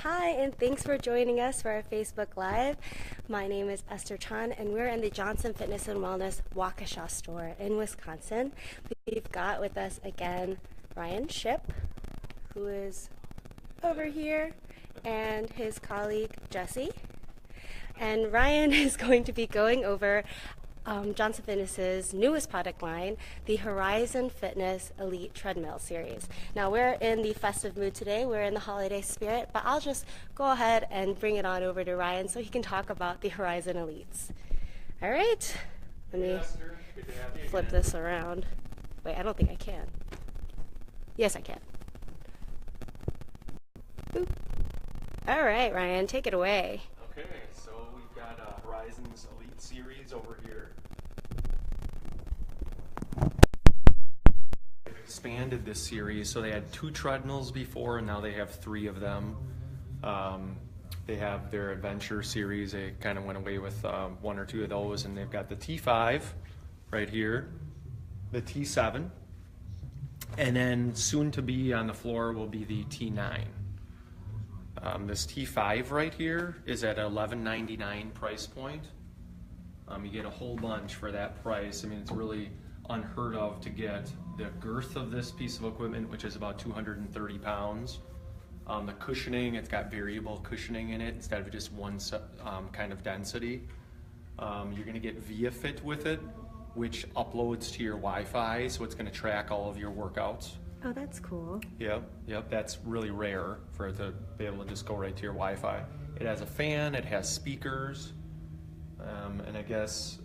Hi, and thanks for joining us for our Facebook Live. My name is Esther Chan, and we're in the Johnson Fitness and Wellness Waukesha store in Wisconsin. We've got with us again Ryan Schipp, who is over here, and his colleague Jesse. And Ryan is going to be going over Johnson Fitness's newest product line, the Horizon Fitness Elite Treadmill series. Now we're in the festive mood today, we're in the holiday spirit, but I'll just go ahead and bring it on over to Ryan so he can talk about the Horizon Elites. All right, let me flip this around. Wait, I don't think I can. Yes, I can. Boop. All right, Ryan, take it away. Okay, so we've got Horizon's Elite series over here. They've expanded this series, so they had 2 treadmills before, and now they have 3 of them. They have their adventure series. They kind of went away with 1 or 2 of those, and they've got the T5 right here, the T7, and then soon to be on the floor will be the T9. This T5 right here is at $11.99 price point. You get a whole bunch for that price. I mean, it's really unheard of to get the girth of this piece of equipment, which is about 230 pounds. The cushioning, it's got variable cushioning in it instead of just one kind of density. You're going to get ViaFit with it, which uploads to your Wi-Fi, so it's going to track all of your workouts. Oh, that's cool. Yep, that's really rare for it to be able to just go right to your Wi-Fi. It has a fan, it has speakers, and I guess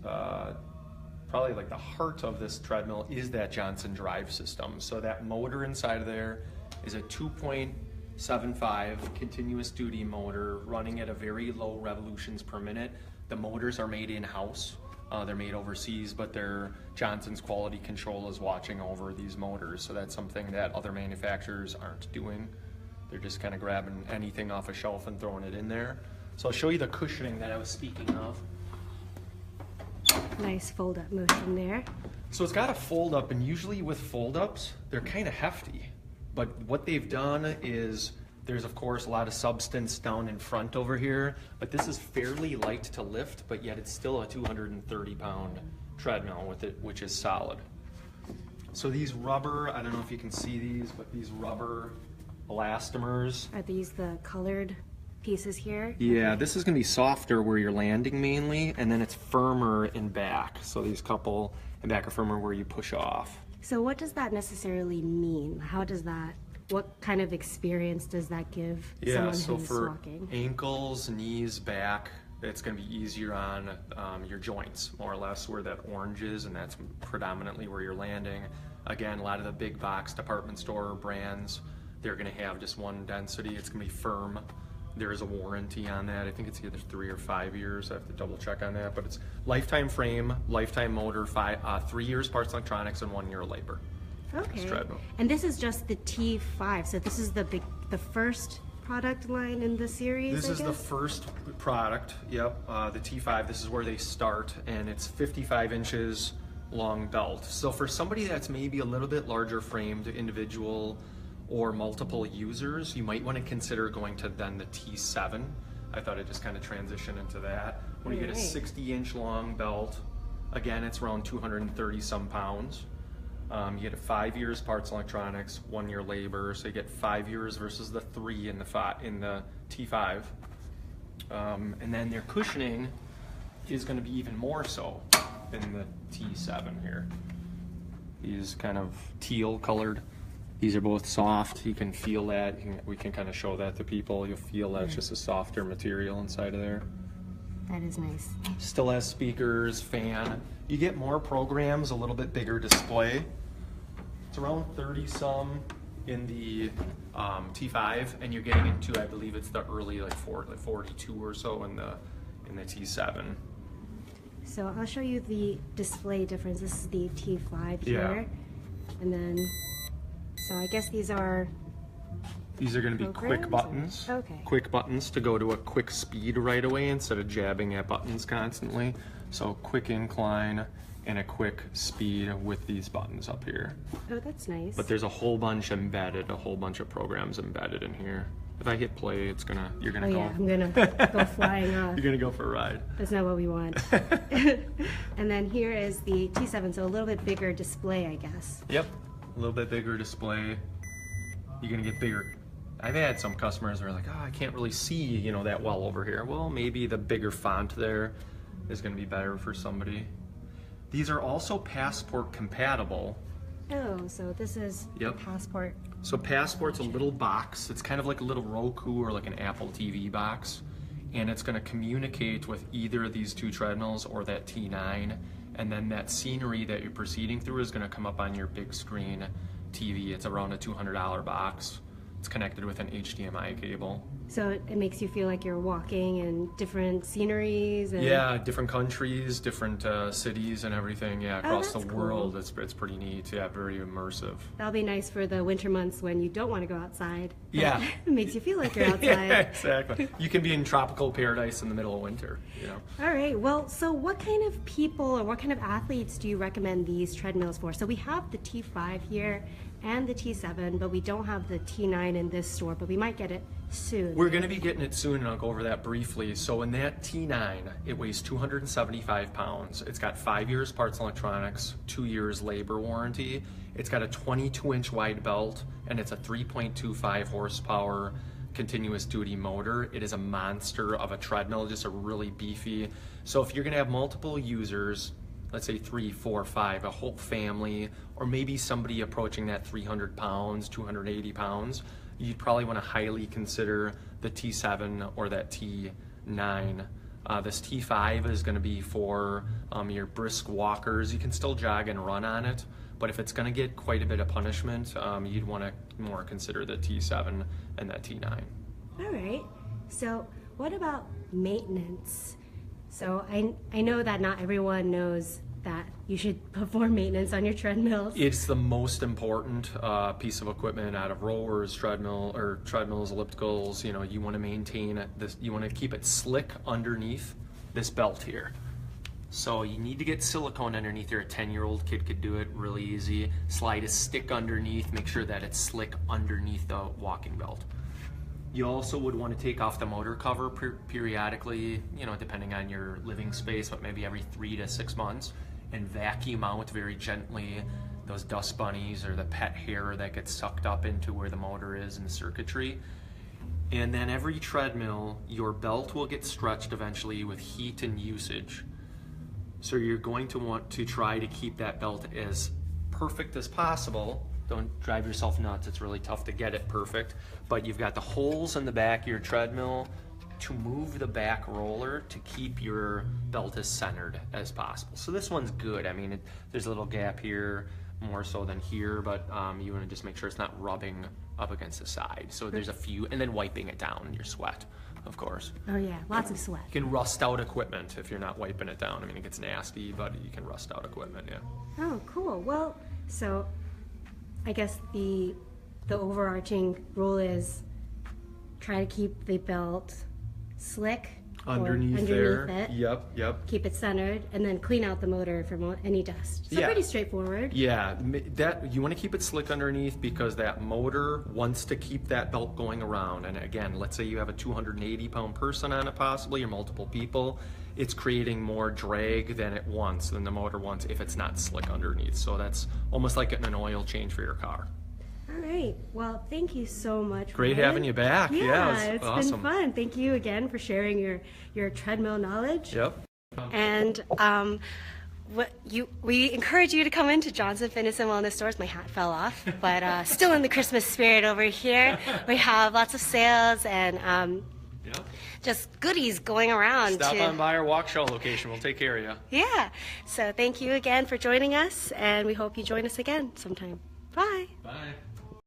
probably like the heart of this treadmill is that Johnson drive system. So that motor inside of there is a 2.75 continuous duty motor running at a very low revolutions per minute. The motors are made in-house. They're made overseas, but Johnson's quality control is watching over these motors, so that's something that other manufacturers aren't doing. They're just kind of grabbing anything off a shelf and throwing it in there. So I'll show you the cushioning that I was speaking of. Nice fold-up motion there. So it's got a fold-up, and usually with fold-ups, they're kind of hefty. But what they've done is there's, of course, a lot of substance down in front over here, but this is fairly light to lift, but yet it's still a 230-pound treadmill with it, which is solid. So these rubber, I don't know if you can see these, but these rubber elastomers. Are these the colored pieces here? Yeah, this is going to be softer where you're landing mainly, and then it's firmer in back. So these couple in back are firmer where you push off. So what does that necessarily mean? What kind of experience does that give someone so who's for walking? ankles, knees, back, it's going to be easier on your joints, more or less, where that orange is, and that's predominantly where you're landing. Again, a lot of the big box department store brands, they're going to have just one density. It's going to be firm. There is a warranty on that. I think it's either 3 or 5 years. I have to double check on that, but it's lifetime frame, lifetime motor, 3 years parts electronics, and 1 year of labor. Okay. And this is just the T5, so this is the first product line in the series, This is the first product, yep, the T5. This is where they start, and it's 55 inches long belt. So for somebody that's maybe a little bit larger framed individual or multiple users, you might want to consider going to then the T7. I thought I'd just kind of transition into that. When you get a 60-inch long belt, again, it's around 230 some pounds. You get 5 years parts electronics, 1 year labor, so you get 5 years versus the 3 in the T5. And then their cushioning is going to be even more so in the T7 here. These kind of teal colored. These are both soft. You can feel that. We can kind of show that to people. You'll feel that it's just a softer material inside of there. That is nice. Still has speakers, fan. You get more programs, a little bit bigger display. It's around 30 some in the T5, and you're getting into, I believe it's the early like 42 or so in the T7. So I'll show you the display difference. This is the T5 here, and then so I guess these are going to be quick buttons. Okay. Quick buttons to go to a quick speed right away instead of jabbing at buttons constantly. So quick incline and a quick speed with these buttons up here. Oh, that's nice. But there's a whole bunch embedded, a whole bunch of programs embedded in here. If I hit play, you're gonna Oh go. yeah, I'm gonna go flying off. You're gonna go for a ride. That's not what we want. And then here is the T7, so a little bit bigger display, I guess. Yep, a little bit bigger display. You're gonna get bigger. I've had some customers who are like, oh, I can't really see, that well over here. Well, maybe the bigger font there is gonna be better for somebody. These are also Passport compatible. Oh, so this is Yep. Passport. So Passport's a little box. It's kind of like a little Roku or like an Apple TV box. And it's gonna communicate with either of these two treadmills or that T9. And then that scenery that you're proceeding through is gonna come up on your big screen TV. It's around a $200 box. It's connected with an HDMI cable. So it makes you feel like you're walking in different sceneries. And... Yeah, different countries, different cities and everything. Yeah, across the that's world. cool. It's pretty neat. Yeah, very immersive. That'll be nice for the winter months when you don't want to go outside. Yeah. It makes you feel like you're outside. Yeah, exactly. You can be in tropical paradise in the middle of winter. All right. Well, so what kind of people or what kind of athletes do you recommend these treadmills for? So we have the T5 here and the T7, but we don't have the T9 in this store, but we might get it soon. We're going to be getting it soon, and I'll go over that briefly. So in that T9, it weighs 275 pounds. It's got 5 years parts and electronics, 2 years labor warranty. It's got a 22-inch wide belt, and it's a 3.25 horsepower continuous duty motor. It is a monster of a treadmill, just a really beefy. So if you're going to have multiple users, let's say 3, 4, 5, a whole family, or maybe somebody approaching that 300 pounds, 280 pounds, you'd probably want to highly consider the T7 or that T9. This T5 is going to be for your brisk walkers. You can still jog and run on it, but if it's going to get quite a bit of punishment, you'd want to more consider the T7 and that T9. All right. So what about maintenance? So I know that not everyone knows that you should perform maintenance on your treadmills. It's the most important piece of equipment out of rowers, treadmills, ellipticals. You want to maintain this. You want to keep it slick underneath this belt here. So you need to get silicone underneath here. A 10-year-old kid could do it really easy. Slide a stick underneath. Make sure that it's slick underneath the walking belt. You also would want to take off the motor cover periodically, depending on your living space, but maybe every 3 to 6 months, and vacuum out very gently those dust bunnies or the pet hair that gets sucked up into where the motor is in the circuitry. And then every treadmill, your belt will get stretched eventually with heat and usage. So you're going to want to try to keep that belt as perfect as possible. Don't drive yourself nuts. It's really tough to get it perfect. But you've got the holes in the back of your treadmill to move the back roller to keep your belt as centered as possible. So this one's good. I mean, there's a little gap here, more so than here, but you want to just make sure it's not rubbing up against the side. So there's a few, and then wiping it down in your sweat, of course. Oh yeah, lots of sweat. You can rust out equipment if you're not wiping it down. I mean, it gets nasty, but you can rust out equipment, yeah. Oh, cool. Well, so I guess the overarching rule is try to keep the belt slick underneath there. It. Yep. Keep it centered, and then clean out the motor from any dust. So pretty straightforward. Yeah, that you want to keep it slick underneath because that motor wants to keep that belt going around. And again, let's say you have a 280-pound person on it, possibly, or multiple people. It's creating more drag than the motor wants if it's not slick underneath. So that's almost like getting an oil change for your car. All right. Well, thank you so much. Great Ryan. having you back. Yeah, it's been awesome. fun. Thank you again for sharing your treadmill knowledge. Yep. And we encourage you to come into Johnson Fitness and Wellness stores. My hat fell off, but still in the Christmas spirit over here. We have lots of sales and just goodies going around. Stop on by our walk show location. We'll take care of you. Yeah. So thank you again for joining us, and we hope you join us again sometime. Bye. Bye.